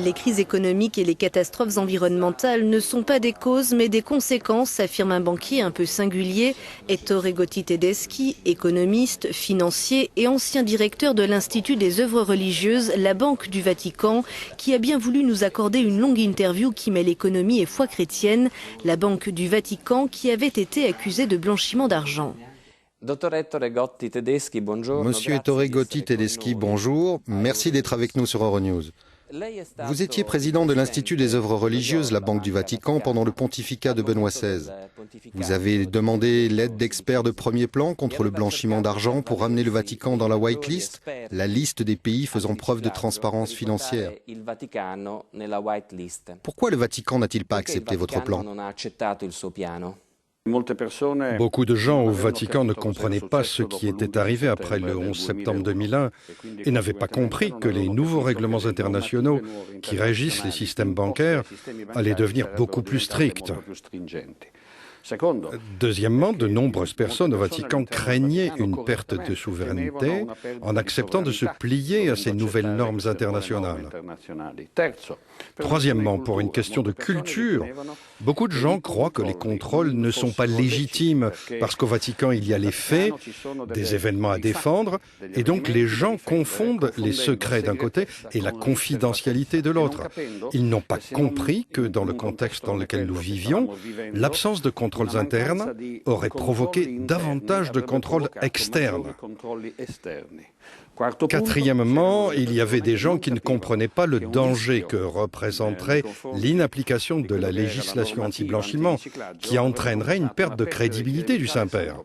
Les crises économiques et les catastrophes environnementales ne sont pas des causes mais des conséquences, affirme un banquier un peu singulier, Ettore Gotti Tedeschi, économiste, financier et ancien directeur de l'Institut des œuvres religieuses, la Banque du Vatican, qui a bien voulu nous accorder une longue interview qui mêle économie et foi chrétienne. La Banque du Vatican qui avait été accusée de blanchiment d'argent. Monsieur Ettore Gotti Tedeschi, bonjour. Merci d'être avec nous sur Euronews. Vous étiez président de l'Institut des œuvres religieuses, la Banque du Vatican, pendant le pontificat de Benoît XVI. Vous avez demandé l'aide d'experts de premier plan contre le blanchiment d'argent pour ramener le Vatican dans la whitelist, la liste des pays faisant preuve de transparence financière. Pourquoi le Vatican n'a-t-il pas accepté votre plan ? Beaucoup de gens au Vatican ne comprenaient pas ce qui était arrivé après le 11 septembre 2001 et n'avaient pas compris que les nouveaux règlements internationaux qui régissent les systèmes bancaires allaient devenir beaucoup plus stricts. Deuxièmement, de nombreuses personnes au Vatican craignaient une perte de souveraineté en acceptant de se plier à ces nouvelles normes internationales. Troisièmement, pour une question de culture, beaucoup de gens croient que les contrôles ne sont pas légitimes parce qu'au Vatican, il y a les faits, des événements à défendre, et donc les gens confondent les secrets d'un côté et la confidentialité de l'autre. Ils n'ont pas compris que dans le contexte dans lequel nous vivions, l'absence de contrôles internes aurait provoqué davantage de contrôles externes. Quatrièmement, il y avait des gens qui ne comprenaient pas le danger que représenterait l'inapplication de la législation anti-blanchiment, qui entraînerait une perte de crédibilité du Saint-Père.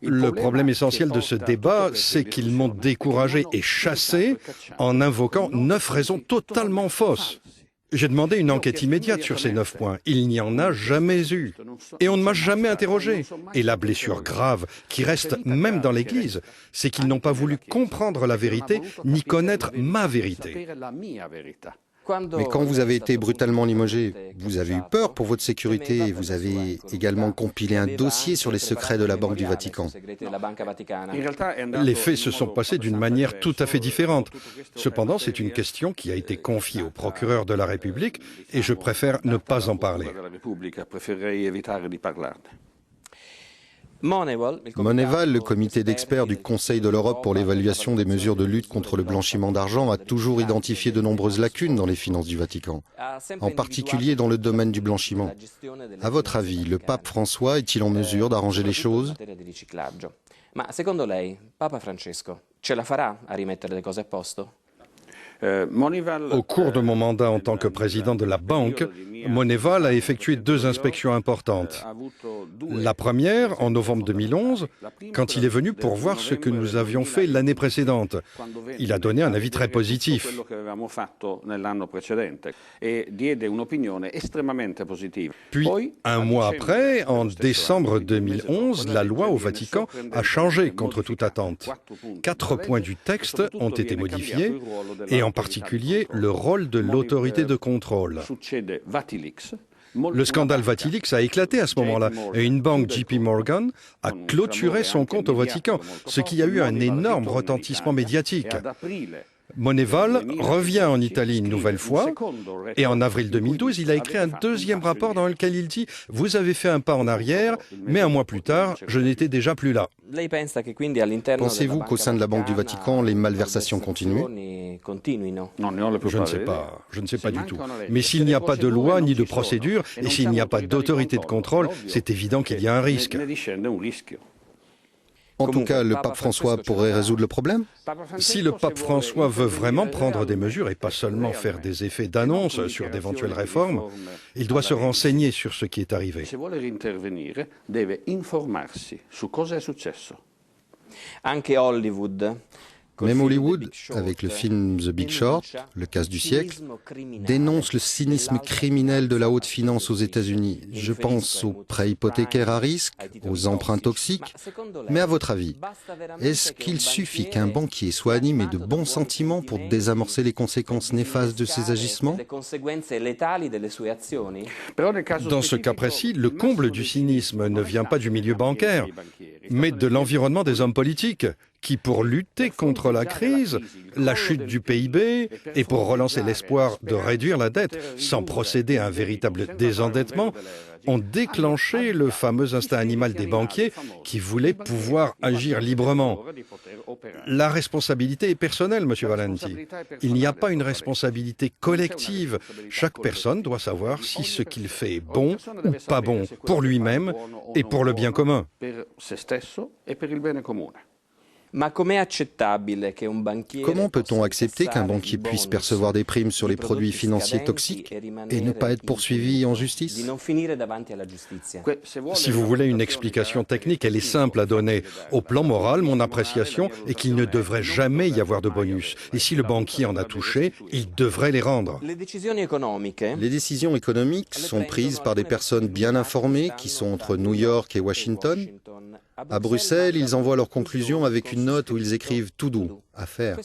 Le problème essentiel de ce débat, c'est qu'ils m'ont découragé et chassé en invoquant 9 raisons totalement fausses. J'ai demandé une enquête immédiate sur ces 9 points. Il n'y en a jamais eu. Et on ne m'a jamais interrogé. Et la blessure grave, qui reste même dans l'Église, c'est qu'ils n'ont pas voulu comprendre la vérité, ni connaître ma vérité. Mais quand vous avez été brutalement limogé, vous avez eu peur pour votre sécurité et vous avez également compilé un dossier sur les secrets de la Banque du Vatican. Les faits se sont passés d'une manière tout à fait différente. Cependant, c'est une question qui a été confiée au procureur de la République et je préfère ne pas en parler. Moneval, le comité d'experts du Conseil de l'Europe pour l'évaluation des mesures de lutte contre le blanchiment d'argent, a toujours identifié de nombreuses lacunes dans les finances du Vatican, en particulier dans le domaine du blanchiment. À votre avis, le pape François est-il en mesure d'arranger les choses ? Au cours de mon mandat en tant que président de la banque, Moneval a effectué 2 inspections importantes. La première, en novembre 2011, quand il est venu pour voir ce que nous avions fait l'année précédente. Il a donné un avis très positif. Puis, un mois après, en décembre 2011, la loi au Vatican a changé contre toute attente. 4 points du texte ont été modifiés, et en particulier le rôle de l'autorité de contrôle. Le scandale Vatilix a éclaté à ce moment-là et une banque JP Morgan a clôturé son compte au Vatican, ce qui a eu un énorme retentissement médiatique. Moneval revient en Italie une nouvelle fois et en avril 2012, il a écrit un 2e rapport dans lequel il dit « Vous avez fait un pas en arrière, mais un mois plus tard, je n'étais déjà plus là ». Pensez-vous qu'au sein de la Banque du Vatican, les malversations continuent ? Je ne sais pas du tout. Mais s'il n'y a pas de loi ni de procédure et s'il n'y a pas d'autorité de contrôle, c'est évident qu'il y a un risque. En tout cas, le pape François pourrait résoudre le problème ? Si le pape François veut vraiment prendre des mesures et pas seulement faire des effets d'annonce sur d'éventuelles réformes, il doit se renseigner sur ce qui est arrivé. Même Hollywood, avec le film The Big Short, le casse du siècle, dénonce le cynisme criminel de la haute finance aux États-Unis. Je pense aux prêts hypothécaires à risque, aux emprunts toxiques. Mais à votre avis, est-ce qu'il suffit qu'un banquier soit animé de bons sentiments pour désamorcer les conséquences néfastes de ses agissements ? Dans ce cas précis, le comble du cynisme ne vient pas du milieu bancaire, mais de l'environnement des hommes politiques, qui, pour lutter contre la crise, la chute du PIB et pour relancer l'espoir de réduire la dette sans procéder à un véritable désendettement, ont déclenché le fameux instinct animal des banquiers qui voulaient pouvoir agir librement. La responsabilité est personnelle, Monsieur Valenti. Il n'y a pas une responsabilité collective. Chaque personne doit savoir si ce qu'il fait est bon ou pas bon pour lui-même et pour le bien commun. Comment peut-on accepter qu'un banquier puisse percevoir des primes sur les produits financiers toxiques et ne pas être poursuivi en justice? Si vous voulez une explication technique, elle est simple à donner. Au plan moral, mon appréciation est qu'il ne devrait jamais y avoir de bonus. Et si le banquier en a touché, il devrait les rendre. Les décisions économiques sont prises par des personnes bien informées qui sont entre New York et Washington. À Bruxelles, ils envoient leurs conclusions avec une note où ils écrivent « tout doux, à faire ».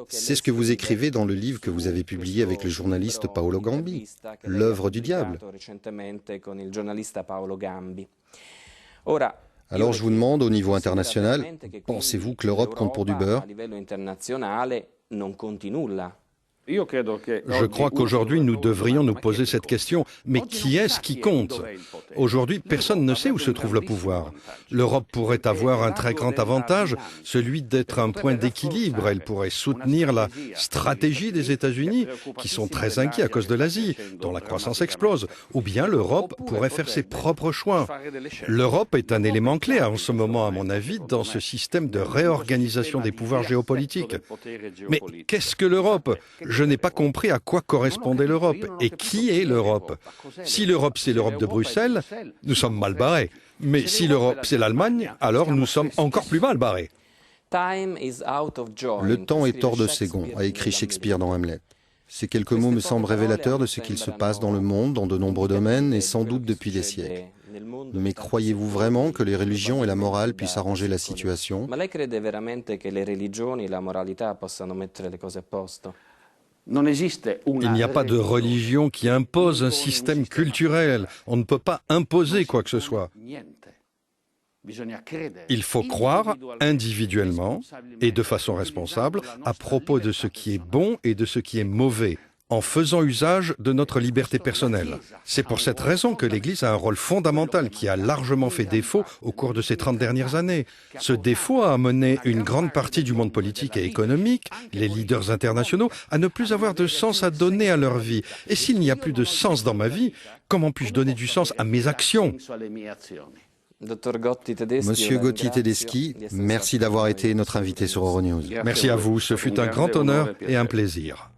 C'est ce que vous écrivez dans le livre que vous avez publié avec le journaliste Paolo Gambi, « L'œuvre du diable ». Alors je vous demande, au niveau international, pensez-vous que l'Europe compte pour du beurre? Je crois qu'aujourd'hui, nous devrions nous poser cette question. Mais qui est-ce qui compte? Aujourd'hui, personne ne sait où se trouve le pouvoir. L'Europe pourrait avoir un très grand avantage, celui d'être un point d'équilibre. Elle pourrait soutenir la stratégie des États-Unis, qui sont très inquiets à cause de l'Asie, dont la croissance explose. Ou bien l'Europe pourrait faire ses propres choix. L'Europe est un élément clé en ce moment, à mon avis, dans ce système de réorganisation des pouvoirs géopolitiques. Mais qu'est-ce que l'Europe? Je n'ai pas compris à quoi correspondait l'Europe et qui est l'Europe. Si l'Europe, c'est l'Europe de Bruxelles, nous sommes mal barrés. Mais si l'Europe, c'est l'Allemagne, alors nous sommes encore plus mal barrés. Le temps est hors de ses gonds, a écrit Shakespeare dans Hamlet. Ces quelques mots me semblent révélateurs de ce qu'il se passe dans le monde, dans de nombreux domaines, et sans doute depuis des siècles. Mais croyez-vous vraiment que les religions et la morale puissent arranger la situation? Il n'y a pas de religion qui impose un système culturel. On ne peut pas imposer quoi que ce soit. Il faut croire individuellement et de façon responsable à propos de ce qui est bon et de ce qui est mauvais, en faisant usage de notre liberté personnelle. C'est pour cette raison que l'Église a un rôle fondamental qui a largement fait défaut au cours de ces 30 dernières années. Ce défaut a amené une grande partie du monde politique et économique, les leaders internationaux, à ne plus avoir de sens à donner à leur vie. Et s'il n'y a plus de sens dans ma vie, comment puis-je donner du sens à mes actions? Monsieur Gotti Tedeschi, merci d'avoir été notre invité sur Euronews. Merci à vous, ce fut un grand honneur et un plaisir.